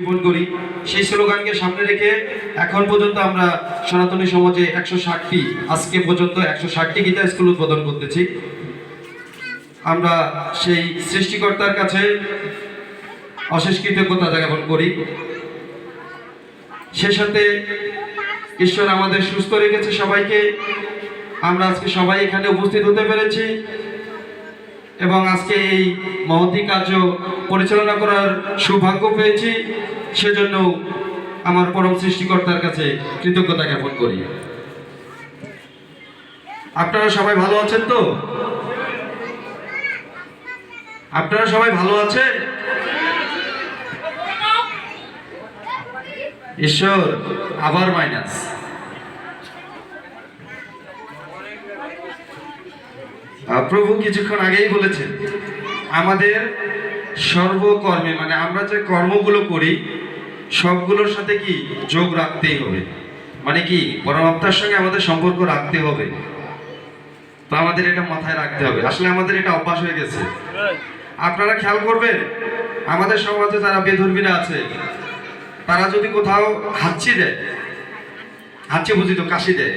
জীবন করি সেই স্লোগানকে সামনে রেখে এখন পর্যন্ত আমরা সনাতনী সমাজে 160টি আজকে পর্যন্ত 160টি গীতা স্কুল উদ্বোধন করতেছি। আমরা সেই সৃষ্টিকর্তার কাছে অশেষ কৃতজ্ঞতা জ্ঞাপন করি। সে সাথে ঈশ্বর আমাদের সুস্থ রেখেছে সবাইকে। আমরা আজকে সবাই এখানে উপস্থিত হতে পেরেছি এবং আজকে এই মহতী কার্য পরিচালনা করার সৌভাগ্য পেয়েছি। সেজন্য আমার পরম সৃষ্টিকর্তার কাছে কৃতজ্ঞতা জ্ঞাপন করি। আপনারা সবাই ভালো আছেন তো? আপনারা সবাই ভালো আছেন? ঈশ্বর আবার মাইনাস। প্রভু কিছুক্ষণ আগেই বলেছেন আমাদের সর্বকর্মে, মানে আমরা যে কর্মগুলো করি সবগুলোর সাথে কি যোগ রাখতেই হবে, মানে কি পরমাত্মার সঙ্গে আমাদের সম্পর্ক রাখতে হবে। তো আমাদের এটা মাথায় রাখতে হবে। আসলে আমাদের এটা অভ্যাস হয়ে গেছে। আপনারা খেয়াল করবেন আমাদের সমাজে যারা বেধর্মীরা আছে তারা যদি কোথাও হাঁচি দেয়, হাঁচি বুঝি তো কাশি দেয়,